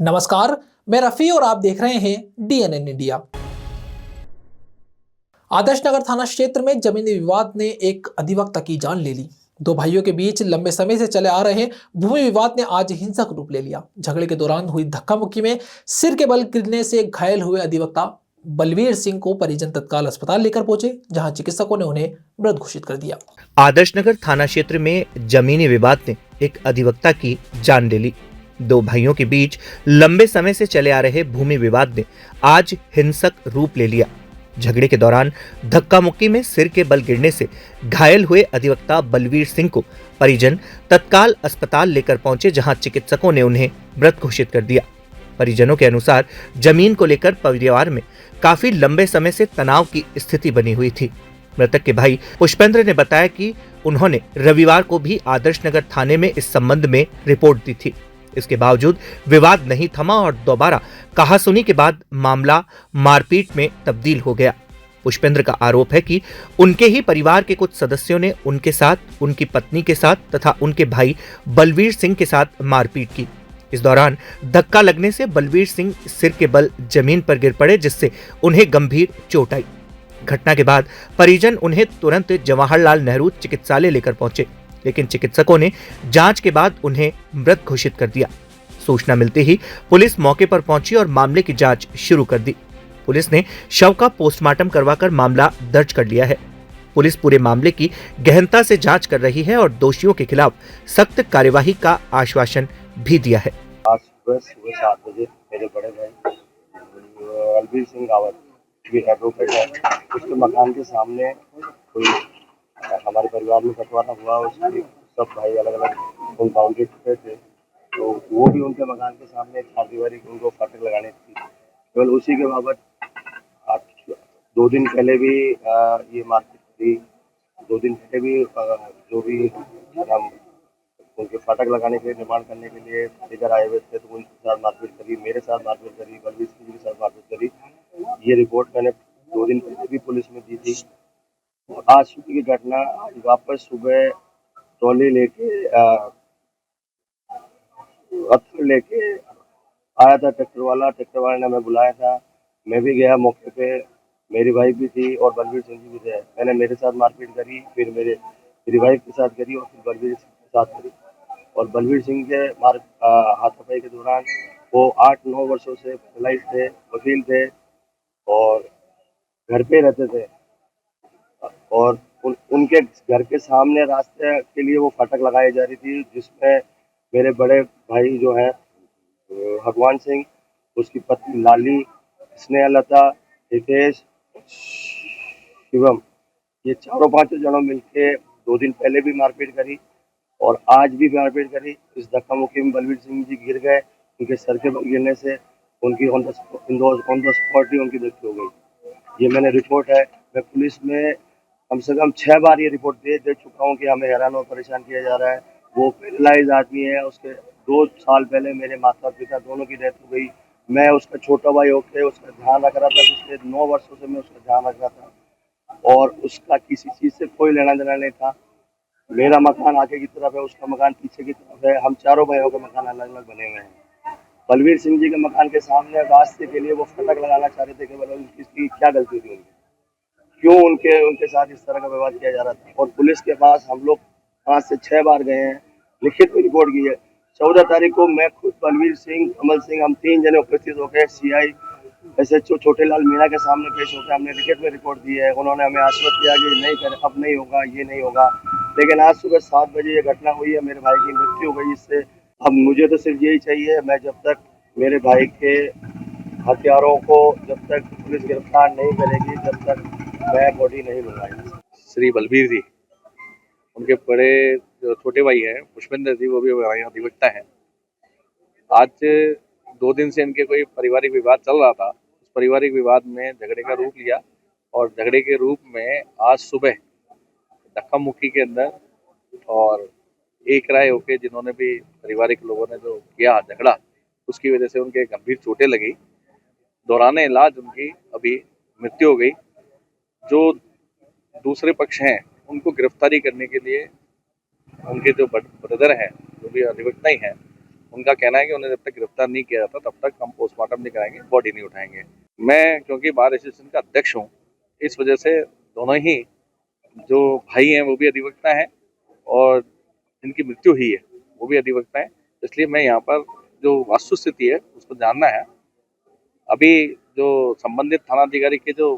नमस्कार, मैं रफी और आप देख रहे हैं डीएनएन इंडिया। आदर्श नगर थाना क्षेत्र में जमीनी विवाद ने एक अधिवक्ता की जान ले ली। दो भाइयों के बीच लंबे समय से चले आ रहे भूमि विवाद ने आज हिंसक रूप ले लिया। झगड़े के दौरान हुई धक्का मुक्की में सिर के बल गिरने से घायल हुए अधिवक्ता बलवीर सिंह को परिजन तत्काल अस्पताल लेकर पहुंचे, जहां चिकित्सकों ने उन्हें मृत घोषित कर दिया। आदर्श नगर थाना क्षेत्र में जमीनी विवाद ने एक अधिवक्ता की जान ले ली। दो भाइयों के बीच लंबे समय से चले आ रहे भूमि विवाद ने आज हिंसक रूप ले लिया। झगड़े के दौरान धक्का मुक्की में सिर के बल गिरने से घायल हुए अधिवक्ता बलवीर सिंह को परिजन तत्काल अस्पताल लेकर पहुंचे, जहां चिकित्सकों ने उन्हें मृत घोषित कर दिया। परिजनों के अनुसार जमीन को लेकर परिवार में काफी लंबे समय से तनाव की स्थिति बनी हुई थी। मृतक के भाई पुष्पेंद्र ने बताया कि उन्होंने रविवार को भी आदर्श नगर थाने में इस संबंध में रिपोर्ट दी थी। इसके बावजूद विवाद नहीं थमा और दोबारा कहासुनी के बाद मामला मारपीट में तब्दील हो गया। पुष्पेंद्र का आरोप है कि उनके ही परिवार के कुछ सदस्यों ने उनके साथ, उनकी पत्नी के साथ तथा उनके भाई बलवीर सिंह के साथ मारपीट की। इस दौरान धक्का लगने से बलवीर सिंह सिर के बल जमीन पर गिर पड़े, जिससे उन्हें गंभीर चोट आई। घटना के बाद परिजन उन्हें तुरंत जवाहरलाल नेहरू चिकित्सालय लेकर पहुंचे, लेकिन चिकित्सकों ने जांच के बाद उन्हें मृत घोषित कर दिया। सूचना मिलते ही पुलिस मौके पर पहुंची और मामले की जांच शुरू कर दी। पुलिस ने शव का पोस्टमार्टम करवाकर मामला दर्ज कर लिया है। पुलिस पूरे मामले की गहनता से जांच कर रही है और दोषियों के खिलाफ सख्त कार्यवाही का आश्वासन भी दिया है। आज सुबह 7 बजे मेरे बड़े भाई बलवीर सिंह रावत भी एडवोकेट है, उसके मकान के सामने कोई हमारे परिवार में बंटवारा हुआ। उसके सब भाई अलग अलग कंपाउंडेड पे थे, तो वो भी उनके मकान के सामने चारदीवारी उनको फाटक लगानी थी। केवल उसी के बाबत 2 दिन पहले भी ये मारपीट थी। 2 दिन पहले भी जो भी हम उनके फाटक लगाने के लिए, निर्माण करने के लिए इधर आए हुए थे, तो उनके साथ मारपीट करी, मेरे साथ मारपीट करी, बलवीर सिंह के साथ मारपीट करी। ये रिपोर्ट मैंने 2 दिन पहले भी पुलिस में दी थी। और आज सुबह की घटना, आज वापस सुबह ट्रॉली लेके पत्थर लेके आया था ट्रैक्टर वाले ने हमें बुलाया था। मैं भी गया मौके पे, मेरी वाइफ भी थी और बलवीर सिंह जी भी थे। मैंने मेरे साथ मारपीट करी, फिर मेरी वाइफ के साथ करी और फिर बलवीर सिंह के साथ करी। और बलवीर सिंह के हाथापाई के दौरान वो 8-9 वर्षों से पैरालाइज थे, वकील थे और घर पे रहते थे। और उनके घर के सामने रास्ते के लिए वो फाटक लगाई जा रही थी, जिसमें मेरे बड़े भाई जो है भगवान सिंह, उसकी पत्नी लाली, स्नेहलता, हितेश, शिवम, ये चारों पांचों जनों मिलके 2 दिन पहले भी मारपीट करी और आज भी मारपीट करी। इस धक्का मुक्की में बलवीर सिंह जी गिर गए। उनके सर के बल गिरने से उनकी ऑन द स्पॉट ही उनकी मृत्यु हो गई। ये मैंने रिपोर्ट है। मैं पुलिस में कम से कम 6 बार ये रिपोर्ट दे चुका हूँ कि हमें हैरान और परेशान किया जा रहा है। वो पैरालाइज आदमी है। उसके 2 साल पहले मेरे माता पिता दोनों की डेथ हो गई। मैं उसका छोटा भाई होकर उसका ध्यान रख रहा था। पिछले 9 वर्षों से मैं उसका ध्यान रख रहा था और उसका किसी चीज़ से कोई लेना देना नहीं था। मेरा मकान आगे की तरफ है, उसका मकान पीछे की तरफ है। हम चारों भाइयों के मकान अलग अलग बने हुए हैं। बलवीर सिंह जी के मकान के सामने रास्ते के लिए वो फाटक लगाना चाह रहे थे कि मतलब इसकी क्या गलती थी, उनकी क्यों उनके साथ इस तरह का व्यवहार किया जा रहा था। और पुलिस के पास हम लोग 5 से 6 बार गए हैं, लिखित में रिपोर्ट की है। 14 तारीख को मैं खुद बलवीर सिंह, कमल सिंह, हम 3 जने उपस्थित होकर CI SHO छोटे लाल मीणा के सामने पेश होकर हमने लिखित में रिपोर्ट दी है। उन्होंने हमें आश्वस्त किया कि नहीं कर, अब नहीं होगा, ये नहीं होगा। लेकिन आज सुबह 7 बजे ये घटना हुई है, मेरे भाई की मृत्यु हो गई इससे। अब मुझे तो सिर्फ यही चाहिए, मैं जब तक मेरे भाई के हत्यारों को जब तक पुलिस गिरफ्तार नहीं करेगी, जब तक मैं बॉडी नहीं लूंगा। श्री बलवीर जी, उनके बड़े जो छोटे भाई हैं पुष्पेंद्र जी, वो भी हमारे अधिवक्ता हैं। आज 2 दिन से इनके कोई पारिवारिक विवाद चल रहा था। उस पारिवारिक विवाद में झगड़े का रूप लिया और झगड़े के रूप में आज सुबह धक्का मुक्की के अंदर और एक राय होके जिन्होंने भी पारिवारिक लोगों ने जो किया झगड़ा, उसकी वजह से उनके गंभीर चोटें लगी। दौरान इलाज उनकी अभी मृत्यु हो गई। जो दूसरे पक्ष हैं उनको गिरफ्तारी करने के लिए उनके जो ब्रदर हैं, जो भी अधिवक्ता ही हैं, उनका कहना है कि उन्हें जब तक गिरफ्तार नहीं किया जाता तब तक हम पोस्टमार्टम नहीं कराएंगे, बॉडी नहीं उठाएंगे। मैं क्योंकि बार एसोसिएशन का अध्यक्ष हूँ, इस वजह से दोनों ही जो भाई हैं वो भी अधिवक्ता हैं और जिनकी मृत्यु हुई है वो भी अधिवक्ता हैं, इसलिए मैं यहाँ पर जो वास्तु स्थिति है उसको जानना है। अभी जो संबंधित थानाधिकारी के जो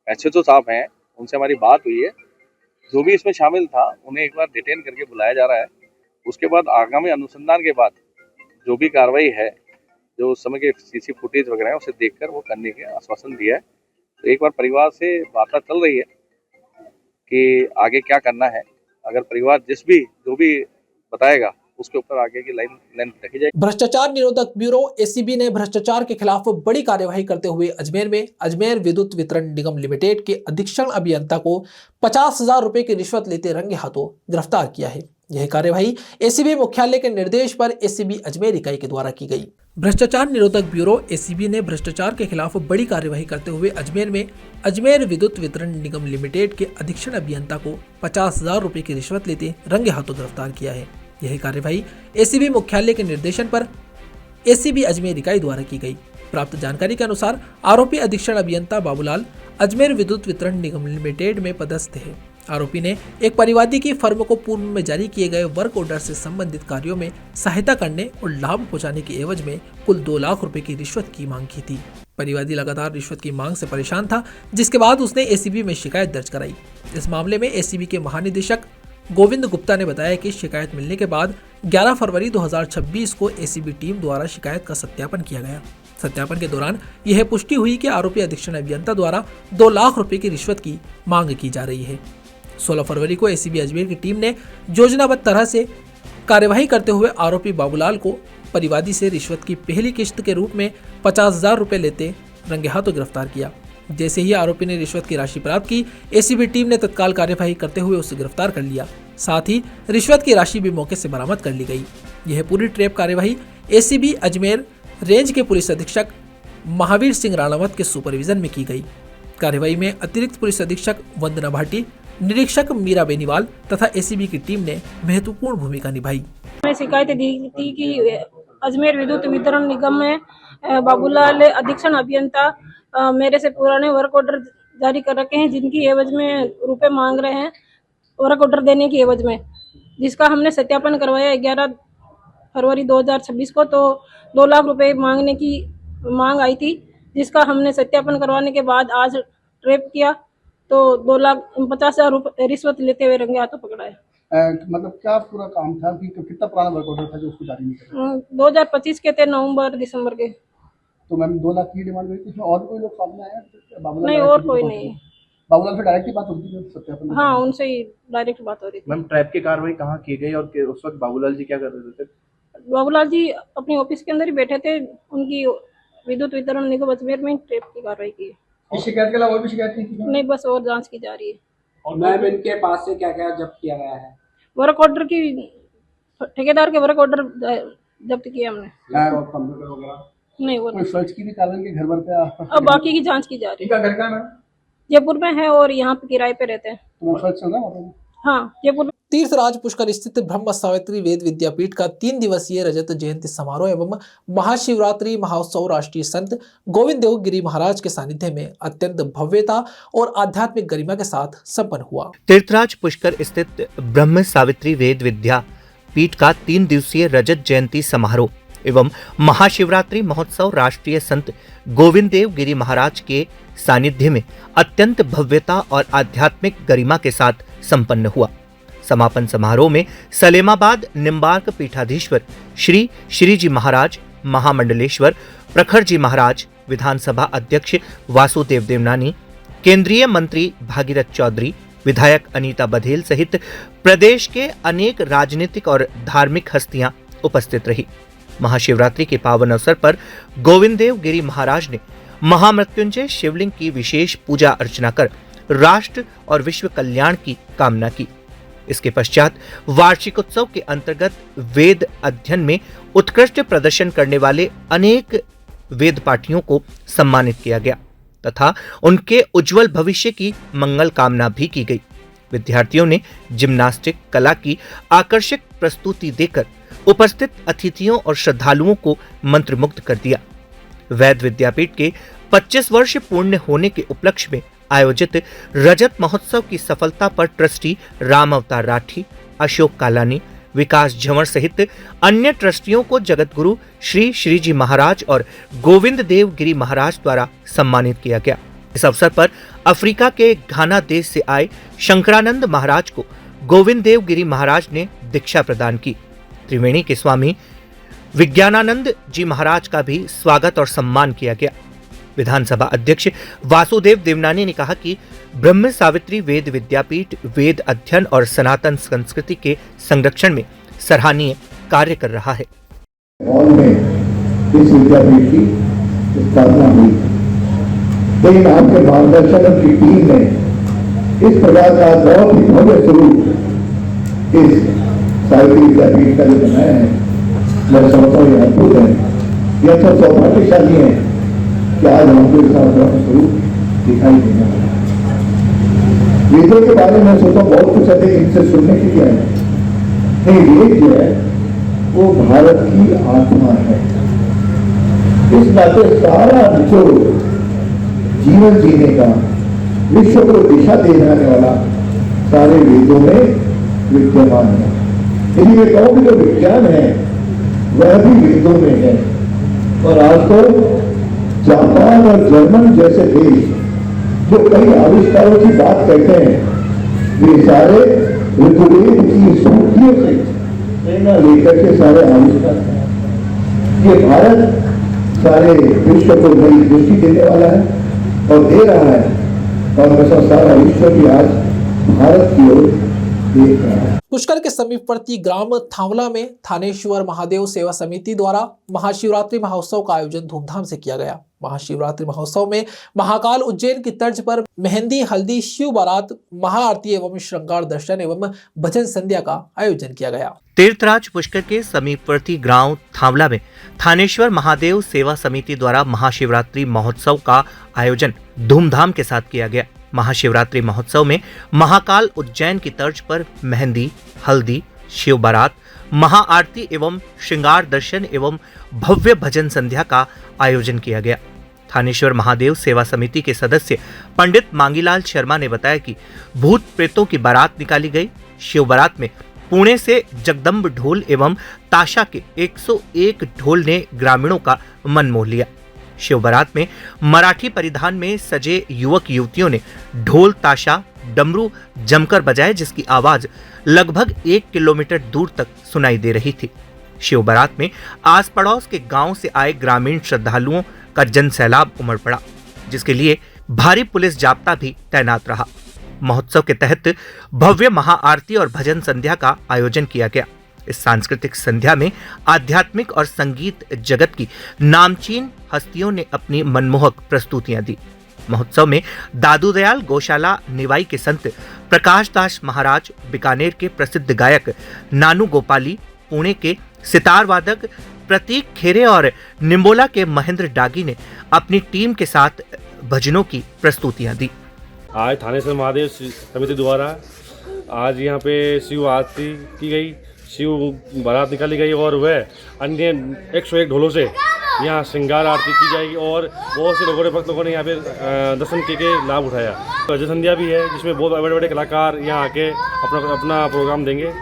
एसएचओ साहब हैं उनसे हमारी बात हुई है, जो भी इसमें शामिल था उन्हें एक बार डिटेन करके बुलाया जा रहा है। उसके बाद आगामी अनुसंधान के बाद जो भी कार्रवाई है, जो उस समय के सीसी फुटेज वगैरह है उसे देखकर वो करने के आश्वासन दिया है। तो एक बार परिवार से वार्ता चल रही है कि आगे क्या करना है। अगर परिवार जो भी बताएगा उसके ऊपर आगे की लाइन रखी जाएगी। भ्रष्टाचार निरोधक ब्यूरो एसीबी ने भ्रष्टाचार के खिलाफ बड़ी कार्यवाही करते हुए अजमेर में अजमेर विद्युत वितरण निगम लिमिटेड के अधीक्षण अभियंता को 50,000 रुपए की रिश्वत लेते रंगे हाथों गिरफ्तार किया है। यह कार्यवाही एसीबी मुख्यालय के निर्देश पर एसीबी अजमेर इकाई के द्वारा की गई। भ्रष्टाचार निरोधक ब्यूरो एसीबी ने भ्रष्टाचार के खिलाफ बड़ी कार्यवाही करते हुए अजमेर में अजमेर विद्युत वितरण निगम लिमिटेड के अधीक्षण अभियंता को 50,000 रुपए की रिश्वत लेते रंगे हाथों गिरफ्तार किया है। यह कार्यवाही एसीबी मुख्यालय के निर्देशन पर एसीबी अजमेर इकाई द्वारा की गई। प्राप्त जानकारी के अनुसार आरोपी अधीक्षण अभियंता बाबूलाल अजमेर विद्युत वितरण निगम लिमिटेड में पदस्थ है। आरोपी ने एक परिवादी की फर्म को पूर्व में जारी किए गए वर्क ऑर्डर से संबंधित कार्यों में सहायता करने और लाभ पहुंचाने की एवज में कुल 2 लाख रुपए की रिश्वत की मांग की थी। परिवादी लगातार रिश्वत की मांग से परेशान था, जिसके बाद उसने एसीबी में शिकायत दर्ज कराई। इस मामले में एसीबी के महानिदेशक गोविंद गुप्ता ने बताया कि शिकायत मिलने के बाद 11 फरवरी 2026 को एसीबी टीम द्वारा शिकायत का सत्यापन किया गया। सत्यापन के दौरान यह पुष्टि हुई कि आरोपी अधीक्षण अभियंता द्वारा 2 लाख रुपए की रिश्वत की मांग की जा रही है। 16 फरवरी को एसीबी अजमेर की टीम ने योजनाबद्ध तरह से कार्यवाही करते हुए आरोपी बाबूलाल को परिवादी से रिश्वत की पहली किश्त के रूप में 50,000 रुपए लेते रंगे हाथों गिरफ्तार किया। जैसे ही आरोपी ने रिश्वत की राशि प्राप्त की, एसीबी टीम ने तत्काल कार्यवाही करते हुए उसे गिरफ्तार कर लिया। साथ ही रिश्वत की राशि भी मौके से बरामद कर ली गई। यह पूरी ट्रैप कार्यवाही एसीबी अजमेर रेंज के पुलिस अधीक्षक महावीर सिंह राणावत के सुपरविजन में की गई। कार्यवाही में अतिरिक्त पुलिस अधीक्षक वंदना भाटी, निरीक्षक मीरा बेनीवाल तथा एसीबी की टीम ने महत्वपूर्ण भूमिका निभाई। मैंने शिकायत दी थी कि अजमेर विद्युत वितरण निगम में बाबूलाल अधीक्षण अभियंता मेरे से पुराने वर्क ऑर्डर जारी कर रखे हैं, जिनकी एवज में रुपए मांग रहे हैं वर्क ऑर्डर देने की एवज में, जिसका हमने सत्यापन करवाया 11 फरवरी 2026 को। तो 2 लाख रुपए मांगने की मांग आई थी, जिसका हमने सत्यापन करवाने के बाद आज ट्रैप किया तो 2,50,000 रुपए रिश्वत लेते हुए रंगे हाथों पकड़ा है। मतलब क्या पूरा काम था कि कितना पुराना वर्क ऑर्डर था जो उसको जारी नहीं कर 2025 के थे नवंबर दिसंबर के। तो मैम 2 लाख की डिमांड हुई थी, इसमें और कोई लोग सामने आए हैं? बाबूलाल नहीं, और कोई नहीं। बाबूलाल से डायरेक्ट ही बात होती थी सत्यापन? हाँ, उनसे ही डायरेक्ट बात हो रही थी। मैम ट्रैप की कार्रवाई कहाँ की गई और उस वक्त बाबूलाल जी क्या कर रहे थे? बाबूलाल जी अपनी ऑफिस के अंदर ही बैठे थे। उनकी विद्युत वितरण निगम अजमेर में ट्रैप की कार्रवाई की है। इस शिकायत के अलावा और भी शिकायत की? नहीं, बस और जांच की जा रही है। और मैम इनके पास से क्या क्या जब्त किया गया है? वर्क ऑर्डर की, ठेकेदार के वर्क ऑर्डर जब्त किए हमने। और कंप्यूटर वगैरह नहीं, वो कोई सर्च की भी कारण के घर भर पे अब बाकी की जांच की जा रही है। घर का मैम जयपुर में है और यहाँ पे किराए पे रहते हैं। तो सर्च चल रहा है? हाँ, जयपुर में। तीर्थराज पुष्कर स्थित ब्रह्म सावित्री वेद विद्यापीठ का 3 दिवसीय रजत जयंती समारोह एवं महाशिवरात्रि महोत्सव राष्ट्रीय संत गोविंद देव गिरी महाराज के सानिध्य में अत्यंत भव्यता और आध्यात्मिक गरिमा के साथ संपन्न हुआ। तीर्थराज पुष्कर स्थित ब्रह्म सावित्री वेद विद्या पीठ का 3 दिवसीय रजत जयंती समारोह एवं महाशिवरात्रि महोत्सव राष्ट्रीय संत गोविंद देव गिरी महाराज के सानिध्य में अत्यंत भव्यता और आध्यात्मिक गरिमा के साथ संपन्न हुआ। समापन समारोह में सलेमाबाद निम्बार्क पीठाधीश्वर श्री श्रीजी महाराज, महामंडलेश्वर प्रखर जी महाराज, विधानसभा अध्यक्ष वासुदेव देवनानी, केंद्रीय मंत्री भागीरथ चौधरी, विधायक अनीता बघेल सहित प्रदेश के अनेक राजनीतिक और धार्मिक हस्तियां उपस्थित रही। महाशिवरात्रि के पावन अवसर पर गोविंद देव गिरी महाराज ने महामृत्युंजय शिवलिंग की विशेष पूजा अर्चना कर राष्ट्र और विश्व कल्याण की कामना की। इसके पश्चात वार्षिक उत्सव के अंतर्गत वेद अध्ययन में उत्कृष्ट प्रदर्शन करने वाले अनेक वेद पाठियों को सम्मानित किया गया तथा उनके उज्जवल भविष्य की मंगल कामना भी की गई। विद्यार्थियों ने जिम्नास्टिक कला की आकर्षक प्रस्तुति देकर उपस्थित अतिथियों और श्रद्धालुओं को मंत्रमुग्ध कर दिया। वैद विद्यापीठ के 25 वर्ष पूर्ण होने के उपलक्ष्य में आयोजित रजत महोत्सव की सफलता पर ट्रस्टी राम अवतार राठी, अशोक कालानी, विकास झंवर सहित अन्य ट्रस्टियों को जगतगुरु श्री श्री जी महाराज और गोविंद देव गिरी महाराज द्वारा सम्मानित किया गया। इस अवसर पर अफ्रीका के घाना देश से आए शंकरानंद महाराज को गोविंद देव गिरी महाराज ने दीक्षा प्रदान की। त्रिवेणी के स्वामी विज्ञानानंद जी महाराज का भी स्वागत और सम्मान किया गया। विधानसभा अध्यक्ष वासुदेव देवनानी ने कहा कि ब्रह्म सावित्री वेद विद्यापीठ वेद अध्ययन और सनातन संस्कृति के संरक्षण में सराहनीय कार्य कर रहा है। हॉल में इस विद्यापीठ की स्थापना हुई, लेकिन आपके मार्गदर्शन की टीम ने इस प्रकार का बहुत ही भव्य स्वरूप इस सावित्री विद्यापीठ का जो बनाया है, मैं समझता हूँ ये अद्भुत है। यह तो सौभाग्यशाली है कि आज हमको इसका स्वरूप दिखाई देना है। वेदों के बारे में सोचा बहुत कुछ अधिक इनसे सुनने के लिए है, नहीं वेद जो है वो भारत की आत्मा है। इस नाते सारा जो जीवन जीने का, विश्व को दिशा देने वाला सारे वेदों में विद्यमान है। यदि मैं कहूँ कि जो विज्ञान है वह भी वेदों में है। और आज तो जापान और जर्मन जैसे देश जो कई आविष्कारों की बात करते हैं, वे सारे ऋग्वेद की स्मृतियों से प्रेरणा लेकर के सारे आविष्कार हैं। ये भारत सारे विश्व को नई दृष्टि देने वाला है और दे रहा है, और वैसा सारा विश्व भी आज भारत की ओर देख रहा है। पुष्कर के समीपवर्ती ग्राम थावला में थानेश्वर महादेव सेवा समिति द्वारा महाशिवरात्रि महोत्सव का आयोजन धूमधाम से किया गया। महाशिवरात्रि महोत्सव में महाकाल उज्जैन की तर्ज पर मेहंदी, हल्दी, शिव बारात, महाआरती एवं श्रृंगार दर्शन एवं भजन संध्या का आयोजन किया गया। तीर्थराज पुष्कर के समीपवर्ती गांव थावला में थानेश्वर महादेव सेवा समिति द्वारा महाशिवरात्रि महोत्सव का आयोजन धूमधाम के साथ किया गया। महाशिवरात्रि महोत्सव में महाकाल उज्जैन की तर्ज पर मेहंदी, हल्दी, शिव बारात, महाआरती एवं श्रृंगार दर्शन एवं भव्य भजन संध्या का आयोजन किया गया। थानेश्वर महादेव सेवा समिति के सदस्य पंडित मांगीलाल शर्मा ने बताया कि भूत प्रेतों की बारात निकाली गई। शिव बारात में पुणे से जगदम्ब ढोल एवं ताशा के 101 ढोल ने ग्रामीणों का मन मोह लिया। शिव बारात में मराठी परिधान में सजे युवक युवतियों ने ढोल, ताशा, डमरू जमकर बजाए, जिसकी आवाज लगभग 1 किलोमीटर दूर तक सुनाई दे रही थी। शिव बारात में आस पड़ोस के गांव से आए ग्रामीण श्रद्धालुओं का जन सैलाब उमड़ पड़ा, जिसके लिए भारी पुलिस जाब्ता भी तैनात रहा। महोत्सव के तहत भव्य महाआरती और भजन संध्या का आयोजन किया गया। इस सांस्कृतिक संध्या में आध्यात्मिक और संगीत जगत की नामचीन हस्तियों ने अपनी मनमोहक प्रस्तुतियां दी। महोत्सव में दादू दयाल गौशाला निवाई के संत प्रकाश दास महाराज, बीकानेर के प्रसिद्ध गायक नानू गोपाली, पुणे के सितार वादक प्रतीक खेरे और निम्बोला के महेंद्र डागी ने अपनी टीम के साथ भजनों की प्रस्तुतियां दी। आज थानेश्वर महादेव समिति द्वारा आज यहाँ पे शिव आरती की गई, शिव बारात निकाली गई और वह अन्य 101 ढोलों से यहाँ श्रृंगार आरती की जाएगी और बहुत से लोगों ने भक्त लोगों ने यहाँ पे दर्शन के लाभ उठाया। भजन संध्या भी है जिसमें बहुत बड़े बड़े कलाकार यहाँ आके अपना प्रोग्राम देंगे।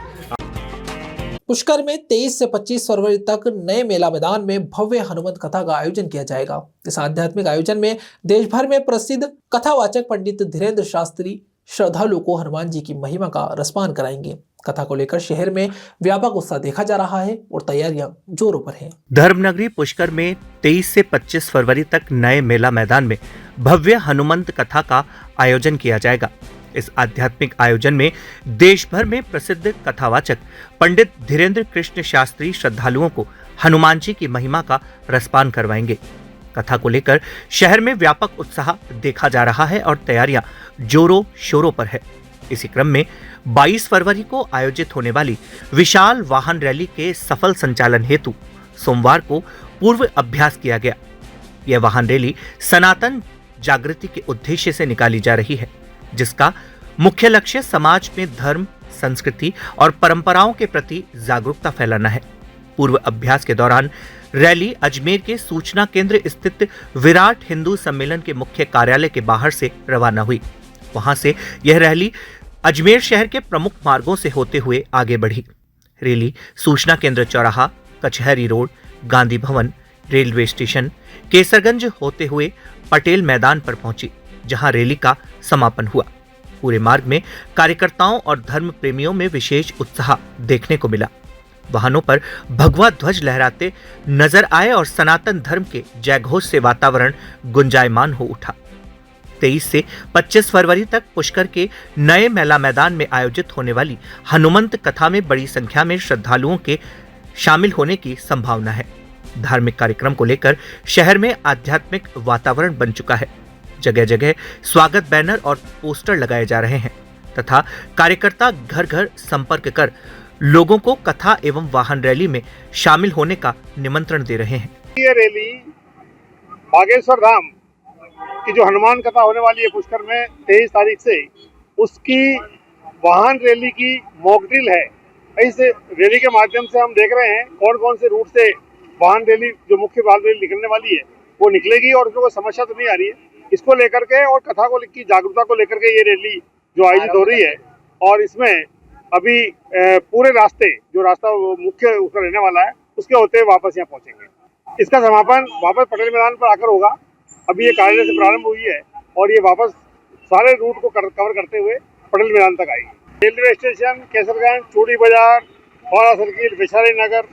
पुष्कर में 23 से 25 फरवरी तक नए मेला मैदान में भव्य हनुमंत कथा का आयोजन किया जाएगा। इस आध्यात्मिक आयोजन में देश भर में प्रसिद्ध कथावाचक पंडित धीरेन्द्र शास्त्री श्रद्धालुओं को हनुमान जी की महिमा का रसपान कराएंगे। कथा को लेकर शहर में व्यापक उत्साह देखा जा रहा है और तैयारियां जोरों पर हैं। धर्मनगरी पुष्कर में 23 से 25 फरवरी तक नए मेला मैदान में भव्य हनुमंत कथा का आयोजन किया जाएगा। इस आध्यात्मिक आयोजन में देश भर में प्रसिद्ध कथावाचक पंडित धीरेन्द्र कृष्ण शास्त्री श्रद्धालुओं को हनुमान जी की महिमा का रसपान करवाएंगे। कथा को लेकर शहर में व्यापक उत्साह देखा जा रहा है और तैयारियां जोरों शोरों पर है। इसी क्रम में 22 फरवरी को आयोजित होने वाली विशाल वाहन रैली के सफल संचालन हेतु सोमवार को पूर्व अभ्यास किया गया। यह वाहन रैली सनातन जागृति के उद्देश्य से निकाली जा रही है, जिसका मुख्य लक्ष्य समाज में धर्म, संस्कृति और परंपराओं के प्रति जागरूकता फैलाना है। पूर्व अभ्यास के दौरान रैली अजमेर के सूचना केंद्र स्थित विराट हिंदू सम्मेलन के मुख्य कार्यालय के बाहर से रवाना हुई। वहां से यह रैली अजमेर शहर के प्रमुख मार्गों से होते हुए आगे बढ़ी। रैली सूचना केंद्र चौराहा, कचहरी road, Gandhi Bhavan, railway station, Kaiserganj होते हुए पटेल मैदान पर पहुंची, जहां रैली का समापन हुआ। पूरे मार्ग में कार्यकर्ताओं और धर्म प्रेमियों में विशेष उत्साह देखने को मिला। वाहनों पर भगवा ध्वज लहराते नजर आए और सनातन धर्म के जयघोष से वातावरण गुंजायमान हो उठा। 23 से 25 फरवरी तक पुष्कर के नए मेला मैदान में आयोजित होने वाली हनुमंत कथा में बड़ी संख्या में श्रद्धालुओं के शामिल होने की संभावना है। धार्मिक कार्यक्रम को लेकर शहर में आध्यात्मिक वातावरण बन चुका है। जगह जगह स्वागत बैनर और पोस्टर लगाए जा रहे हैं तथा कार्यकर्ता घर घर संपर्क कर लोगों को कथा एवं वाहन रैली में शामिल होने का निमंत्रण दे रहे हैं। ये रैली बागेश्वर धाम की जो हनुमान कथा होने वाली है पुष्कर में 23 तारीख से, उसकी वाहन रैली की मॉक ड्रिल है। इस रैली के माध्यम से हम देख रहे हैं कौन कौन से रूट से वाहन रैली, जो मुख्य वाहन रैली निकलने वाली है, वो निकलेगी और उसमें कोई समस्या तो नहीं आ रही है। इसको लेकर के और कथा को की जागरूकता को लेकर के ये रैली जो आयोजित हो रही है, और इसमें अभी पूरे रास्ते जो रास्ता मुख्य उसका रहने वाला है उसके होते हुए वापस यहाँ पहुंचेंगे। इसका समापन वापस पटेल मैदान पर आकर होगा। अभी ये कार्यालय से प्रारंभ हुई है और ये वापस सारे रूट को कवर करते हुए पटेल मैदान तक आएगी। रेलवे स्टेशन, केसरगंज, चूड़ी बाजार, खौरा सर्किल, वैशाली नगर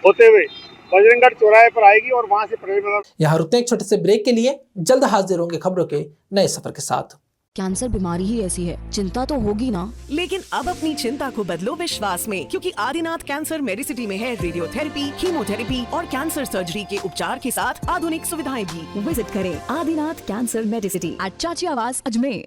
होते हुए बजरंगगढ़ चौराहे पर आएगी और वहां से पटेल मैदान। यहाँ रुकते हैं एक छोटे से ब्रेक के लिए। जल्द हाजिर होंगे खबरों के नए सफर के साथ। कैंसर बीमारी ही ऐसी है, चिंता तो होगी ना। लेकिन अब अपनी चिंता को बदलो विश्वास में, क्योंकि आदिनाथ कैंसर मेडिसिटी में है रेडियोथेरेपी, कीमोथेरेपी और कैंसर सर्जरी के उपचार के साथ आधुनिक सुविधाएं भी। विजिट करें आदिनाथ कैंसर मेडिसिटी एट चाची आवास Ajmer.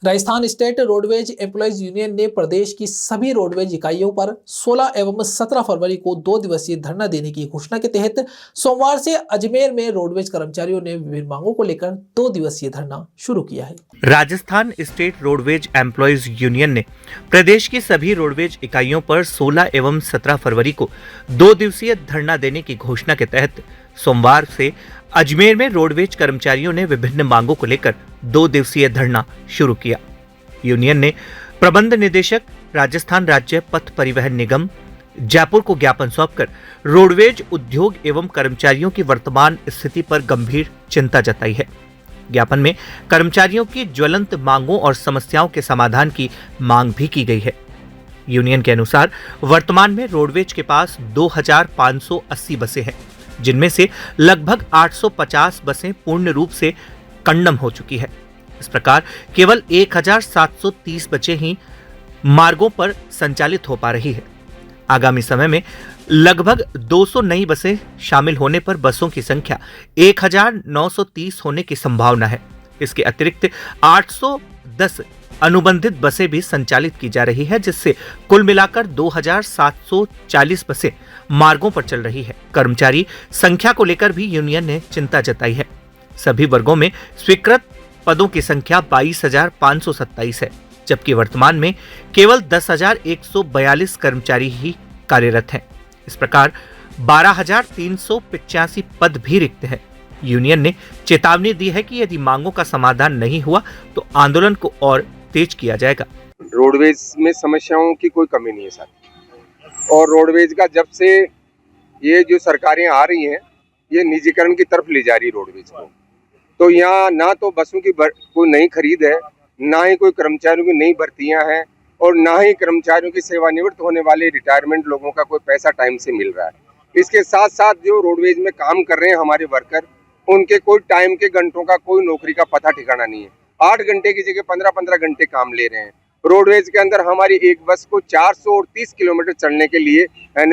Rajasthan state roadways employees union ने प्रदेश की सभी रोडवेज इकाइयों पर 16 एवं 17 फरवरी को 2 दिवसीय धरना देने की घोषणा के तहत सोमवार से अजमेर में रोडवेज कर्मचारियों ने विभिन्न मांगों को लेकर 2 दिवसीय धरना शुरू किया है। Rajasthan state roadways employees union ने प्रदेश की सभी रोडवेज इकाइयों पर 16 एवं 17 फरवरी को 2 दिवसीय धरना देने की घोषणा के तहत सोमवार से अजमेर में रोडवेज कर्मचारियों ने विभिन्न मांगों को लेकर 2 दिवसीय धरना शुरू किया। यूनियन ने प्रबंध निदेशक राजस्थान राज्य पथ परिवहन निगम जयपुर को ज्ञापन सौंपकर रोडवेज उद्योग एवं कर्मचारियों की वर्तमान स्थिति पर गंभीर चिंता जताई है। ज्ञापन में कर्मचारियों की ज्वलंत मांगों और समस्याओं के समाधान की मांग भी की गई है। यूनियन के अनुसार वर्तमान में रोडवेज के पास 2580 बसें हैं, जिनमें से लगभग 850 बसें पूर्ण रूप से कंडम हो चुकी है। इस प्रकार केवल 1730 बसें ही मार्गों पर संचालित हो पा रही है। आगामी समय में लगभग 200 नई बसें शामिल होने पर बसों की संख्या 1930 होने की संभावना है। इसके अतिरिक्त 810 अनुबंधित बसें भी संचालित की जा रही है, जिससे कुल मिलाकर 2740 बसें मार्गों पर चल रही है। कर्मचारी संख्या को लेकर भी यूनियन ने चिंता जताई है। सभी वर्गों में स्वीकृत पदों की संख्या 22,527 है, जबकि वर्तमान में केवल 10,142 कर्मचारी ही कार्यरत हैं। इस प्रकार 12,385 पद भी रिक्त हैं। यूनियन ने चेतावनी दी है कि यदि मांगों का समाधान नहीं हुआ तो आंदोलन को और तेज किया जाएगा। रोडवेज में समस्याओं की कोई कमी नहीं है सर। और रोडवेज का जब से ये जो सरकारें आ रही हैं, ये निजीकरण की तरफ ले जा रही रोडवेज को, तो यहाँ ना तो बसों की कोई नई खरीद है, ना ही कोई कर्मचारियों की नई भर्तियां हैं, और ना ही कर्मचारियों की सेवानिवृत्त होने वाले रिटायरमेंट लोगों का कोई पैसा टाइम से मिल रहा है। इसके साथ साथ जो रोडवेज में काम कर रहे हैं हमारे वर्कर, उनके कोई टाइम के घंटों का कोई नौकरी का पता ठिकाना नहीं है। 8 घंटे की जगह 15-15 घंटे काम ले रहे हैं। रोडवेज के अंदर हमारी एक बस को 430 किलोमीटर चलने के लिए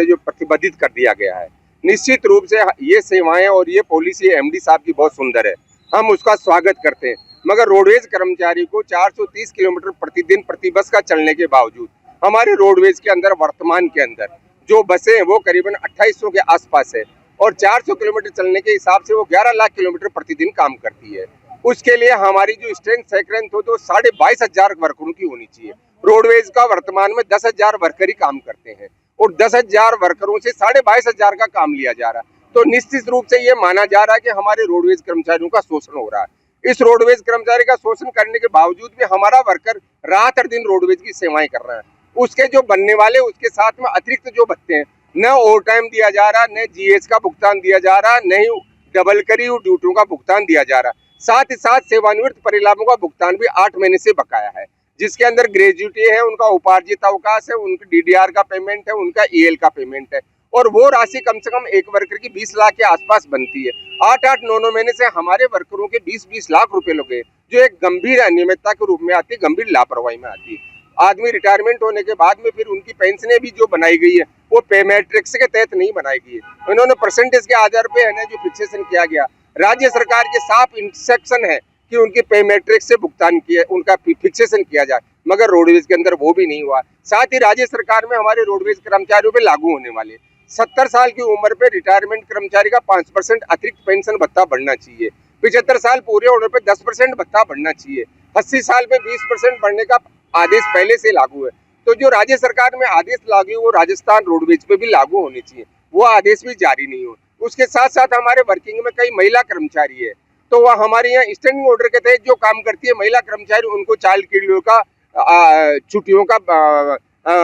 जो प्रतिबंधित कर दिया गया है। निश्चित रूप से ये सेवाएं और ये पॉलिसी एमडी साहब की बहुत सुंदर है, हम उसका स्वागत करते हैं। मगर रोडवेज कर्मचारी को 430 किलोमीटर प्रतिदिन प्रति बस का चलने के बावजूद हमारे रोडवेज के अंदर वर्तमान के अंदर जो बसें हैं वो करीबन 2800 के आसपास है, और 400 किलोमीटर चलने के हिसाब से वो 11 लाख किलोमीटर प्रतिदिन काम करती है। उसके लिए हमारी जो स्ट्रेंथ हो तो 22,500 वर्करों की होनी चाहिए। रोडवेज का वर्तमान में 10,000 वर्कर ही काम करते हैं, और 10,000 वर्करों से 22,500 का काम लिया जा रहा है। तो निश्चित रूप से ये माना जा रहा है कि हमारे रोडवेज कर्मचारियों का शोषण हो रहा है। इस रोडवेज कर्मचारी का शोषण करने के बावजूद भी हमारा वर्कर रात और दिन रोडवेज की सेवाएं कर रहा है। उसके जो बनने वाले उसके साथ में अतिरिक्त जो भत्ते हैं, न ओवर टाइम दिया जा रहा, न जीएस का भुगतान दिया जा रहा, न ही डबल करी हुई ड्यूटियों का भुगतान दिया जा रहा। साथ ही साथ सेवानिवृत्त परिलाभों का भुगतान भी 8 महीने से बकाया है, जिसके अंदर ग्रेजुएटी है, उनका उपार्जित अवकाश है, उनकी डीडीआर का पेमेंट है, उनका ईएल का पेमेंट है, और वो राशि कम से कम एक वर्कर की 20 लाख के आसपास बनती है। 8-8, 9-9 महीने से हमारे वर्करों के 20-20 लाख रुपए लगे, जो एक गंभीर अनियमितता के रूप में आती है, गंभीर लापरवाही में आती है। आदमी रिटायरमेंट होने के बाद में फिर उनकी पेंशनें भी जो बनाई गई है वो पे मैट्रिक्स के तहत नहीं बनाई गई है। उन्होंने परसेंटेज के आधार पे है ना जो फिक्सेशन किया गया, राज्य सरकार के साफ इंस्ट्रक्शन है कि उनकी पे मैट्रिक्स से भुगतान किया, उनका फिक्सेशन किया जाए, मगर रोडवेज के अंदर वो भी नहीं हुआ। साथ ही राज्य सरकार में हमारे रोडवेज कर्मचारियों पे लागू होने वाले 70 साल की उम्र पे रिटायरमेंट कर्मचारी का 5% अतिरिक्त पेंशन भत्ता बढ़ना चाहिए। 75 साल पूरे होने पे 10% भत्ता बढ़ना चाहिए। 80 साल पे 20% बढ़ने का आदेश पहले से लागू है। तो जो राज्य सरकार में आदेश लागू वो राजस्थान रोडवेज पे भी लागू होने चाहिए, वो आदेश भी जारी नहीं हो। उसके साथ साथ हमारे वर्किंग में कई महिला कर्मचारी है, तो वह हमारे यहाँ स्टैंडिंग ऑर्डर के तहत जो काम करती है महिला कर्मचारी, उनको चाइल्ड केयर का छुट्टियों का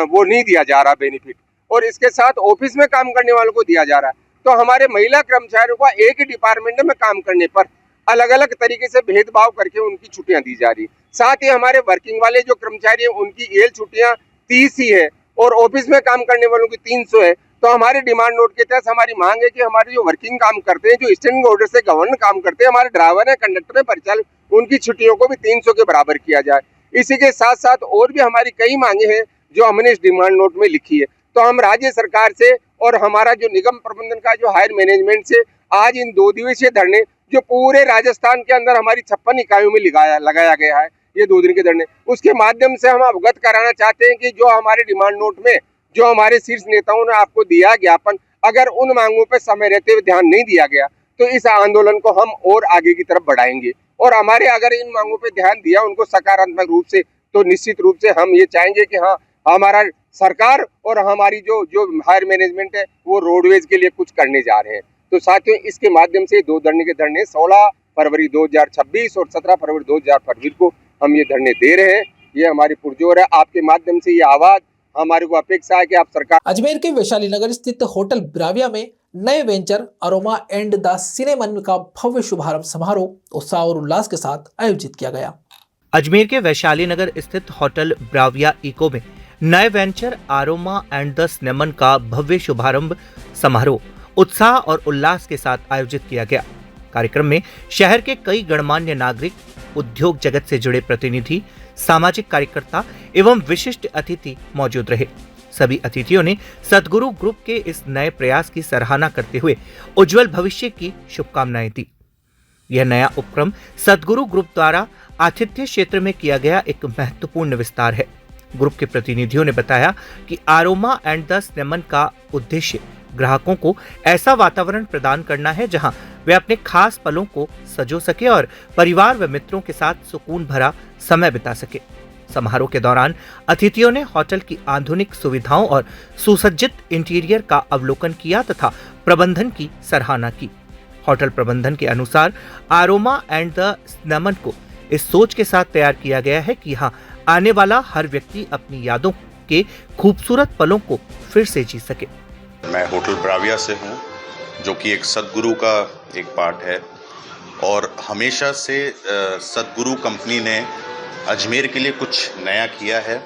वो नहीं दिया जा रहा बेनिफिट, और इसके साथ ऑफिस में काम करने वालों को दिया जा रहा है। तो हमारे महिला कर्मचारियों को एक ही डिपार्टमेंट में काम करने पर अलग अलग तरीके से भेदभाव करके उनकी छुट्टियां दी जा रही। साथ ही हमारे वर्किंग वाले जो कर्मचारी हैं उनकी ईएल छुट्टियां 30 ही है, और ऑफिस में काम करने वालों की 300 है। तो हमारे डिमांड नोट के तहत हमारी मांग है कि हमारे जो वर्किंग काम करते हैं, जो स्टैंडिंग ऑर्डर से गवर्न काम करते हैं, हमारे ड्राइवर है, कंडक्टर है, परिचालक, उनकी छुट्टियों को भी 300 के बराबर किया जाए। इसी के साथ साथ और भी हमारी कई मांगे हैं जो हमने इस डिमांड नोट में लिखी है। तो हम राज्य सरकार से और हमारा जो निगम प्रबंधन का जो हायर मैनेजमेंट से आज इन 2 दिवसीय धरने जो पूरे राजस्थान के अंदर हमारी 56 इकाइयों में लगाया गया है, ये 2 दिन के धरने, उसके माध्यम से हम अवगत कराना चाहते हैं कि जो हमारे डिमांड नोट में जो हमारे शीर्ष नेताओं ने आपको दिया ज्ञापन, अगर उन मांगों पर समय रहते हुए ध्यान नहीं दिया गया तो इस आंदोलन को हम और आगे की तरफ बढ़ाएंगे। और हमारे अगर इन मांगों पर ध्यान दिया उनको सकारात्मक रूप से, तो निश्चित रूप से हम ये चाहेंगे कि हाँ, हमारा सरकार और हमारी जो हायर मैनेजमेंट है वो रोडवेज के लिए कुछ करने जा रहे हैं। तो साथियों, इसके माध्यम से 2 धरने के धरने 16 फरवरी 2026 और 17 फरवरी 2025 को हम ये धरने दे रहे हैं। ये हमारी पुरजोर है, आपके माध्यम से ये आवाज हमारे को अपेक्षा है कि आप सरकार। अजमेर के वैशाली नगर स्थित होटल ब्राविया में नए venture aroma and the cinnamon का भव्य शुभारंभ समारोह उत्साह और उल्लास के साथ आयोजित किया गया। अजमेर के वैशाली नगर स्थित होटल ब्राविया इको में नए venture aroma and the cinnamon का भव्य शुभारंभ समारोह उत्साह और उल्लास के साथ आयोजित किया गया। कार्यक्रम में शहर के कई गणमान्य नागरिक, उद्योग जगत से जुड़े प्रतिनिधि, सामाजिक कार्यकर्ता एवं विशिष्ट अतिथि मौजूद रहे। सभी अतिथियों ने सद्गुरु ग्रुप के इस नए प्रयास की सराहना करते हुए उज्जवल भविष्य की शुभकामनाएं दी। यह नया उपक्रम सद्गुरु ग्रुप द्वारा आतिथ्य क्षेत्र में किया गया एक महत्वपूर्ण विस्तार है। ग्रुप के प्रतिनिधियों ने बताया कि अरोमा एंड द सिनेमन का उद्देश्य ग्राहकों को ऐसा वातावरण प्रदान करना है जहां वे अपने खास पलों को सजो सके और परिवार व मित्रों के साथ सुकून भरा समय बिता सके। समारोह के दौरान अतिथियों ने होटल की आधुनिक सुविधाओं और सुसज्जित इंटीरियर का अवलोकन किया तथा प्रबंधन की सराहना की। होटल प्रबंधन के अनुसार अरोमा एंड द सिनेमन को इस सोच के साथ तैयार किया गया है कि यहाँ आने वाला हर व्यक्ति अपनी यादों के खूबसूरत पलों को फिर से जी सके। मैं होटल ब्राविया से हूँ, जो कि एक सदगुरु का एक पार्ट है, और हमेशा से सदगुरु कंपनी ने अजमेर के लिए कुछ नया किया है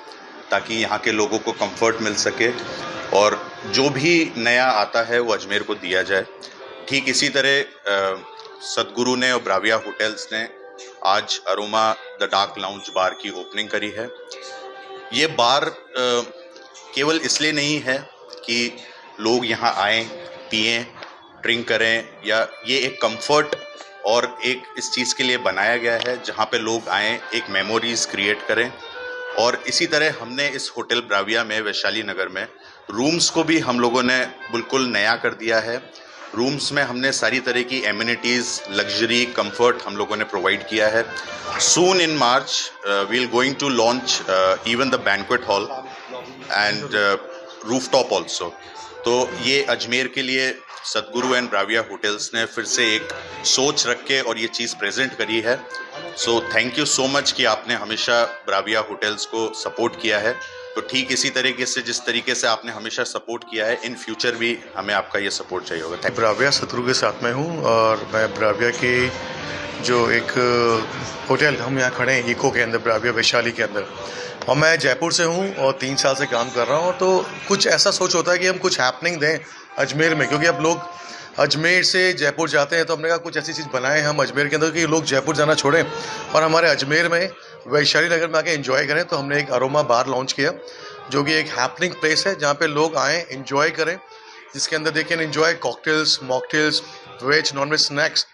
ताकि यहाँ के लोगों को कंफर्ट मिल सके, और जो भी नया आता है वो अजमेर को दिया जाए। ठीक इसी तरह सदगुरु ने और ब्राविया होटल्स ने आज अरोमा द डार्क लाउंज बार की ओपनिंग करी है। ये बार केवल इसलिए नहीं है कि लोग यहाँ आएँ, पिएं, ड्रिंक करें, या ये एक कंफर्ट और एक इस चीज़ के लिए बनाया गया है जहाँ पे लोग आएँ, एक मेमोरीज़ क्रिएट करें। और इसी तरह हमने इस होटल ब्राविया में वैशाली नगर में रूम्स को भी हम लोगों ने बिल्कुल नया कर दिया है। रूम्स में हमने सारी तरह की एमिनिटीज़, लग्जरी, कंफर्ट हम लोगों ने प्रोवाइड किया है। Soon in March we will going to launch even the banquet hall and rooftop also. तो ये अजमेर के लिए सदगुरु एंड ब्राविया होटल्स ने फिर से एक सोच रख के और ये चीज़ प्रेजेंट करी है। So thank you so much कि आपने हमेशा ब्राविया होटल्स को सपोर्ट किया है। तो ठीक इसी तरीके से जिस तरीके से आपने हमेशा सपोर्ट किया है, इन फ्यूचर भी हमें आपका ये सपोर्ट चाहिए होगा। ब्राविया सदगुरु के साथ में हूँ, और मैं ब्राविया की जो एक होटल हम यहाँ खड़े हैं इको के अंदर, ब्राविया वैशाली के अंदर, और मैं जयपुर से हूँ और 3 साल से काम कर रहा हूँ। तो कुछ ऐसा सोच होता है कि हम कुछ हैपनिंग दें अजमेर में, क्योंकि अब लोग अजमेर से जयपुर जाते हैं, तो हमने कहा कुछ ऐसी चीज़ बनाएं हम अजमेर के अंदर कि लोग जयपुर जाना छोड़ें और हमारे अजमेर में वैशाली नगर में आके एंजॉय करें। तो हमने एक अरोमा बार लॉन्च किया, जो कि एक हैपनिंग प्लेस है जहाँ पे लोग आएँ, एंजॉय करें, जिसके अंदर देखें enjoy cocktails, mocktails, veg non veg snacks.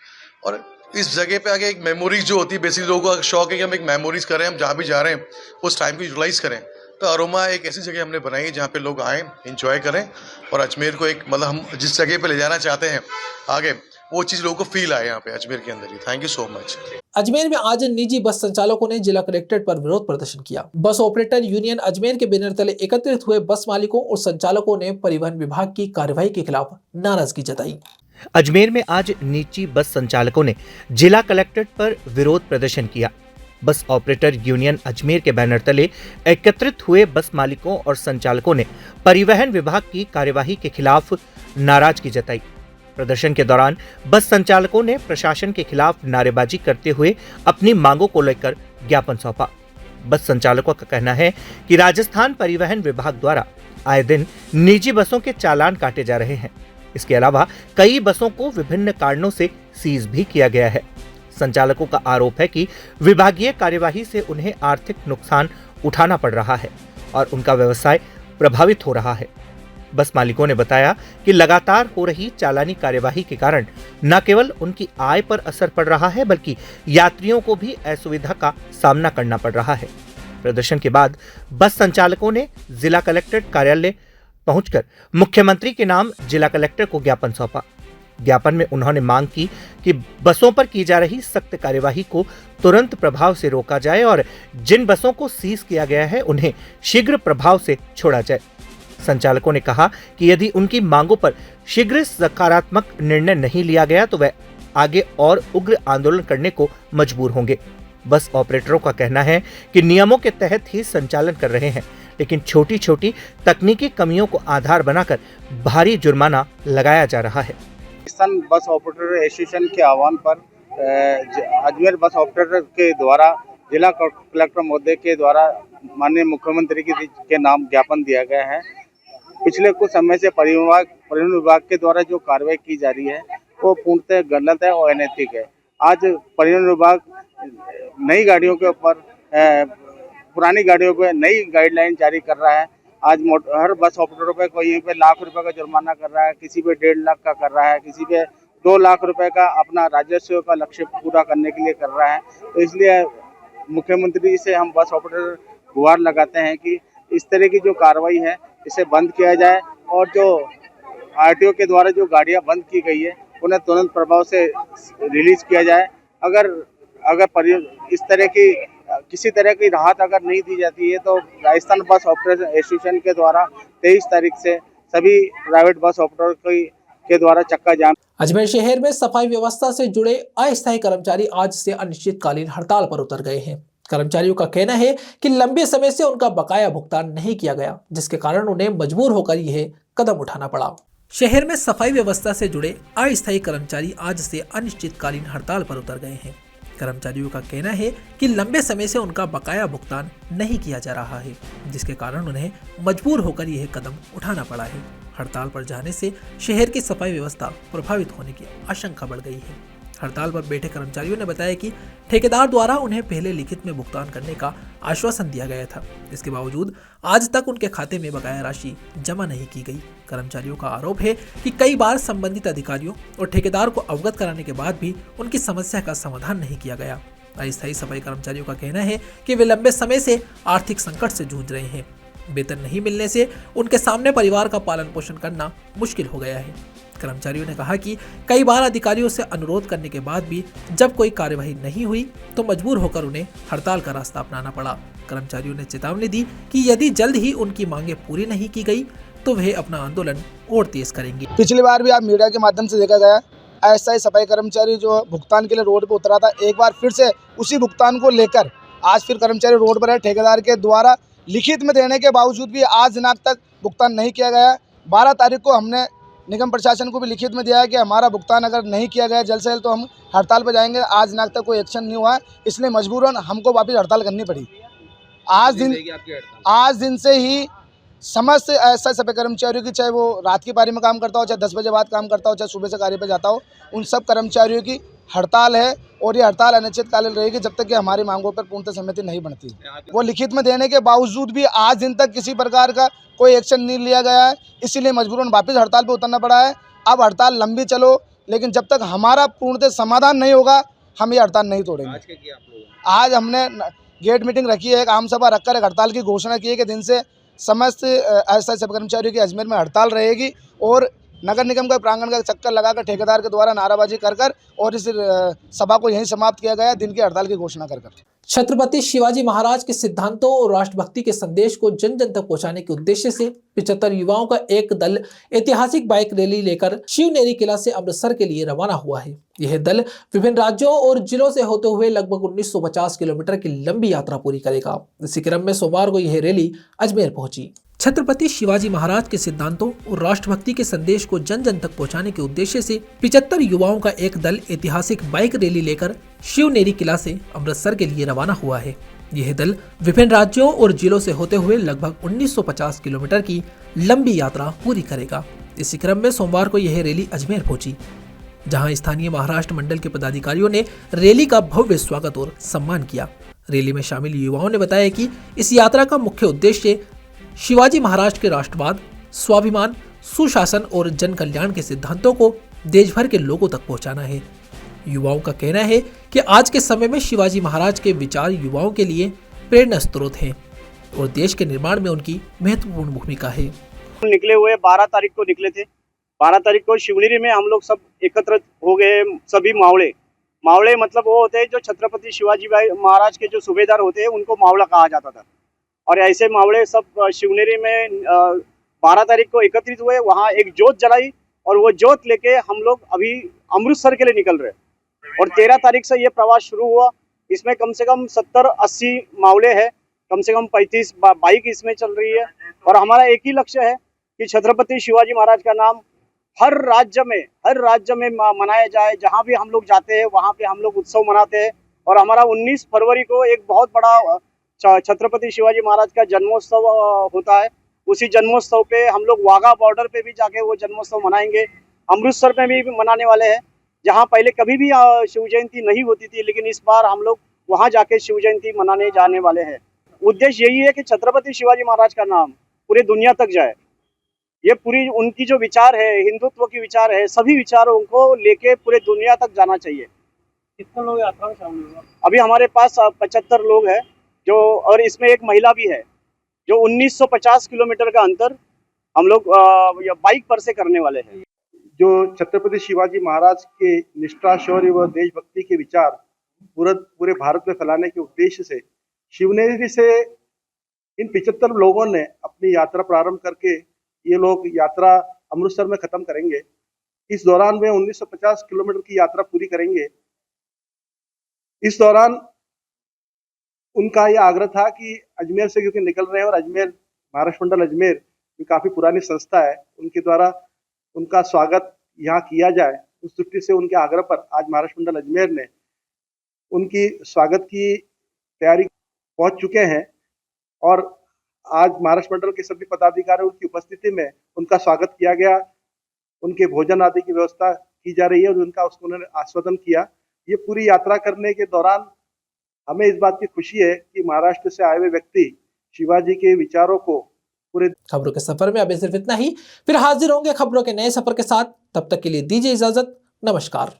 और इस जगह पे आके एक मेमोरीज जो होती है, बेसिकली लोगों का शौक है कि हम एक मेमोरीज करें, हम जहाँ भी जा रहे हैं उस टाइम को यूटिलाइज करें। तो अरोमा एक ऐसी जगह हमने बनाई है जहाँ पे लोग आएँ, एंजॉय करें, और अजमेर को एक मतलब हम जिस जगह पे ले जाना चाहते हैं आगे, वो चीज़ लोगों को फील आए यहाँ पे अजमेर के अंदर ही। Thank you so much. Ajmer में आज निजी बस संचालकों ने जिला कलेक्ट्रेट पर विरोध प्रदर्शन किया। बस ऑपरेटर यूनियन अजमेर के बैनर तले एकत्रित हुए बस मालिकों और संचालकों ने परिवहन विभाग की कार्यवाही के खिलाफ नाराजगी जताई। अजमेर में आज निजी बस संचालकों ने जिला कलेक्ट्रेट पर विरोध प्रदर्शन किया। बस ऑपरेटर यूनियन अजमेर के बैनर तले एकत्रित हुए बस मालिकों और संचालकों ने परिवहन विभाग की कार्यवाही के खिलाफ नाराजगी जताई। प्रदर्शन के दौरान बस संचालकों ने प्रशासन के खिलाफ नारेबाजी करते हुए अपनी मांगों को लेकर ज्ञापन सौंपा। बस संचालकों का कहना है कि राजस्थान परिवहन विभाग द्वारा आए दिन निजी बसों के चालान काटे जा रहे हैं। इसके अलावा कई बसों को विभिन्न कारणों से सीज भी किया गया है। संचालकों का आरोप है कि विभागीय कार्यवाही से उन्हें आर्थिक नुकसान उठाना पड़ रहा है और उनका व्यवसाय प्रभावित हो रहा है। बस मालिकों ने बताया कि लगातार हो रही चालानी कार्यवाही के कारण न केवल उनकी आय पर असर पड़ रहा है, बल्कि यात्रियों को भी असुविधा का सामना करना पड़ रहा है। प्रदर्शन के बाद बस संचालकों ने जिला कलेक्ट्रेट कार्यालय पहुंचकर मुख्यमंत्री के नाम जिला कलेक्टर को ज्ञापन सौंपा। ज्ञापन में उन्होंने मांग की कि बसों पर की जा रही सख्त कार्यवाही को तुरंत प्रभाव से रोका जाए और जिन बसों को सीज किया गया है उन्हें शीघ्र प्रभाव से छोड़ा जाए। संचालकों ने कहा कि यदि उनकी मांगों पर शीघ्र सकारात्मक निर्णय नहीं लिया गया तो वे आगे और उग्र आंदोलन करने को मजबूर होंगे। बस ऑपरेटरों का कहना है कि नियमों के तहत ही संचालन कर रहे हैं, लेकिन छोटी छोटी तकनीकी कमियों को आधार बनाकर भारी जुर्माना लगाया जा रहा है। राजस्थान बस ऑपरेटर एसोसिएशन के आह्वान पर अजमेर बस ऑपरेटर के द्वारा जिला कलेक्टर महोदय के द्वारा माननीय मुख्यमंत्री के नाम ज्ञापन दिया गया है। पिछले कुछ समय से परिवहन विभाग के द्वारा जो कार्रवाई की जा रही है वो पूर्णतः गलत है और अनैतिक है। आज परिवहन विभाग नई गाड़ियों के ऊपर पुरानी गाड़ियों पे नई गाइडलाइन जारी कर रहा है। आज हर बस ऑपरेटर पे कोई पे लाख रुपए का जुर्माना कर रहा है, किसी पे 1.5 लाख का कर रहा है, किसी पे 2 लाख रुपए का अपना राजस्व का लक्ष्य पूरा करने के लिए कर रहा है। तो इसलिए मुख्यमंत्री से हम बस ऑपरेटर गुहार लगाते हैं कि इस तरह की जो कार्रवाई है इसे बंद किया जाए और जो आरटीओ के द्वारा जो गाड़ियां बंद की गई है उन्हें तुरंत प्रभाव से रिलीज किया जाए। अगर इस तरह की किसी तरह की राहत अगर नहीं दी जाती है तो राजस्थान बस ऑपरेटर एसोसिएशन के द्वारा 23 तारीख से सभी प्राइवेट बस ऑपरेटर के द्वारा चक्का जाम। अजमेर शहर में सफाई व्यवस्था से जुड़े अस्थायी कर्मचारी आज से अनिश्चितकालीन हड़ताल पर उतर गए हैं। कर्मचारियों का कहना है कि लंबे समय से उनका बकाया भुगतान नहीं किया गया, जिसके कारण उन्हें मजबूर होकर यह कदम उठाना पड़ा। शहर में सफाई व्यवस्था से जुड़े अस्थायी कर्मचारी आज से अनिश्चितकालीन हड़ताल पर उतर गए हैं। कर्मचारियों का कहना है कि लंबे समय से उनका बकाया भुगतान नहीं किया जा रहा है, जिसके कारण उन्हें मजबूर होकर यह कदम उठाना पड़ा है। हड़ताल पर जाने से शहर की सफाई व्यवस्था प्रभावित होने की आशंका बढ़ गई है। हड़ताल पर बैठे कर्मचारियों ने बताया कि ठेकेदार द्वारा उन्हें पहले लिखित में भुगतान करने का आश्वासन दिया गया था। इसके बावजूद आज तक उनके खाते में बकाया राशि जमा नहीं की गई। कर्मचारियों का आरोप है कि कई बार संबंधित अधिकारियों और ठेकेदार को अवगत कराने के बाद भी उनकी समस्या का समाधान नहीं किया गया। अस्थायी सफाई कर्मचारियों का कहना है कि वे लंबे समय से आर्थिक संकट से जूझ रहे हैं। वेतन नहीं मिलने से उनके सामने परिवार का पालन पोषण करना मुश्किल हो गया है। कर्मचारियों ने कहा कि कई बार अधिकारियों से अनुरोध करने के बाद भी जब कोई कार्यवाही नहीं हुई तो मजबूर होकर उन्हें हड़ताल का रास्ता अपनाना पड़ा। कर्मचारियों ने चेतावनी दी कि यदि जल्द ही उनकी मांगें पूरी नहीं की गई तो वे अपना आंदोलन और तेज करेंगे। पिछली बार भी आप मीडिया के माध्यम से देखा गया, अस्थायी सफाई कर्मचारी जो भुगतान के लिए रोड पर उतरा था, एक बार फिर से उसी भुगतान को लेकर आज फिर कर्मचारी रोड पर है। ठेकेदार के द्वारा लिखित में देने के बावजूद भी आज दिनांक तक भुगतान नहीं किया गया। 12 तारीख को हमने निगम प्रशासन को भी लिखित में दिया है कि हमारा भुगतान अगर नहीं किया गया जल्द से जल्द तो हम हड़ताल पर जाएंगे। आज दिनांक तक कोई एक्शन नहीं हुआ, इसलिए मजबूरन हमको वापस हड़ताल करनी पड़ी। आज दिन से ही समस्त ऐसा सफाई कर्मचारियों की, चाहे वो रात की पारी में काम करता हो, चाहे 10 बजे बाद काम करता हो, चाहे सुबह से कार्य पर जाता हो, उन सब कर्मचारियों की हड़ताल है और ये हड़ताल अनिश्चितकालीन रहेगी जब तक कि हमारी मांगों पर पूर्णतः सहमति नहीं बनती। वो लिखित में देने के बावजूद भी आज दिन तक किसी प्रकार का कोई एक्शन नहीं लिया गया है, इसीलिए मजबूरन वापस हड़ताल पर उतरना पड़ा है। अब हड़ताल लंबी चलो, लेकिन जब तक हमारा पूर्णतः समाधान नहीं होगा हम ये हड़ताल नहीं तोड़ेंगे। आज हमने गेट मीटिंग रखी है, एक आम सभा रखकर एक हड़ताल की घोषणा की है कि दिन से समस्त अस्थायी सफाई कर्मचारियों की अजमेर में हड़ताल रहेगी और नगर निगम का प्रांगण का चक्कर लगाकर ठेकेदार के द्वारा नाराबाजी कर और इस सभा को यहीं समाप्त किया गया, दिन की हड़ताल की घोषणा कर। छत्रपति शिवाजी महाराज के सिद्धांतों और राष्ट्रभक्ति के संदेश को जन जन तक पहुंचाने के उद्देश्य से 75 युवाओं का एक दल ऐतिहासिक बाइक रैली लेकर शिवनेरी किला से अमृतसर के लिए रवाना हुआ है। यह दल विभिन्न राज्यों और जिलों से होते हुए लगभग 1950 किलोमीटर की लंबी यात्रा पूरी करेगा। इसी क्रम में सोमवार को यह रैली अजमेर पहुंची। छत्रपति शिवाजी महाराज के सिद्धांतों और राष्ट्रभक्ति के संदेश को जन जन तक पहुंचाने के उद्देश्य से 75 युवाओं का एक दल ऐतिहासिक बाइक रैली लेकर शिवनेरी किला से अमृतसर के लिए रवाना हुआ है। यह दल विभिन्न राज्यों और जिलों से होते हुए लगभग 1950 किलोमीटर की लंबी यात्रा पूरी करेगा। इसी क्रम में सोमवार को यह रैली अजमेर पहुंची, जहां स्थानीय महाराष्ट्र मंडल के पदाधिकारियों ने रैली का भव्य स्वागत और सम्मान किया। रैली में शामिल युवाओं ने बताया कि इस यात्रा का मुख्य उद्देश्य शिवाजी महाराज के राष्ट्रवाद, स्वाभिमान, सुशासन और जन कल्याण के सिद्धांतों को देश भर के लोगों तक पहुंचाना है। युवाओं का कहना है कि आज के समय में शिवाजी महाराज के विचार युवाओं के लिए प्रेरणा स्रोत हैं और देश के निर्माण में उनकी महत्वपूर्ण भूमिका है। निकले हुए 12 तारीख को निकले थे। 12 तारीख को शिवनेरी में हम लोग सब एकत्र हो गए। सभी मावड़े मतलब वो होते हैं जो छत्रपति शिवाजी महाराज के जो सूबेदार होते हैं, उनको मावड़ा कहा जाता था। और ऐसे मावड़े सब शिवनेरी में 12 तारीख को एकत्रित हुए, वहाँ एक जोत जलाई और वो जोत लेके हम लोग अभी अमृतसर के लिए निकल रहे। और 13 तारीख से ये प्रवास शुरू हुआ। इसमें कम से कम 70-80 मावले हैं, कम से कम 35 बाइक इसमें चल रही है। और हमारा एक ही लक्ष्य है कि छत्रपति शिवाजी महाराज का नाम हर राज्य में मनाया जाए। जहाँ भी हम लोग जाते हैं वहाँ पे हम लोग उत्सव मनाते हैं। और हमारा 19 फरवरी को एक बहुत बड़ा छत्रपति शिवाजी महाराज का जन्मोत्सव होता है। उसी जन्मोत्सव पे हम लोग वाघा बॉर्डर पे भी जाके वो जन्मोत्सव मनाएंगे। अमृतसर में भी मनाने वाले हैं, जहाँ पहले कभी भी शिव जयंती नहीं होती थी, लेकिन इस बार हम लोग वहाँ जाके शिव जयंती मनाने जाने वाले हैं। उद्देश्य यही है कि छत्रपति शिवाजी महाराज का नाम पूरी दुनिया तक जाए। ये पूरी उनकी जो विचार है, हिंदुत्व की विचार है, सभी विचारों को लेके पूरे दुनिया तक जाना चाहिए। कितने लोग यात्रा में शामिल हुए? अभी हमारे पास 75 लोग हैं जो, और इसमें एक महिला भी है, जो 1950 किलोमीटर का अंतर हम लोग बाइक पर से करने वाले हैं। जो छत्रपति शिवाजी महाराज के निष्ठा, शौर्य व देशभक्ति के विचार पूरे भारत में फैलाने के उद्देश्य से शिवनेरी से इन 75 लोगों ने अपनी यात्रा प्रारंभ करके ये लोग यात्रा अमृतसर में खत्म करेंगे। इस दौरान वे 1950 किलोमीटर की यात्रा पूरी करेंगे। इस दौरान उनका ये आग्रह था कि अजमेर से क्योंकि निकल रहे हैं और अजमेर महाराष्ट्र मंडल अजमेर जो काफ़ी पुरानी संस्था है उनके द्वारा उनका स्वागत यहाँ किया जाए, उस दृष्टि से उनके आग्रह पर आज महाराष्ट्र मंडल अजमेर ने उनकी स्वागत की तैयारी पहुंच चुके हैं और आज महाराष्ट्र मंडल के सभी पदाधिकारियों की उपस्थिति में उनका स्वागत किया गया। उनके भोजन आदि की व्यवस्था की जा रही है और उनका उसको उन्होंने आस्वादन किया। ये पूरी यात्रा करने के दौरान हमें इस बात की खुशी है कि महाराष्ट्र से आए हुए व्यक्ति शिवाजी के विचारों को पूरे खबरों के सफर में अभी सिर्फ इतना ही। फिर हाजिर होंगे खबरों के नए सफर के साथ। तब तक के लिए दीजिए इजाजत। नमस्कार।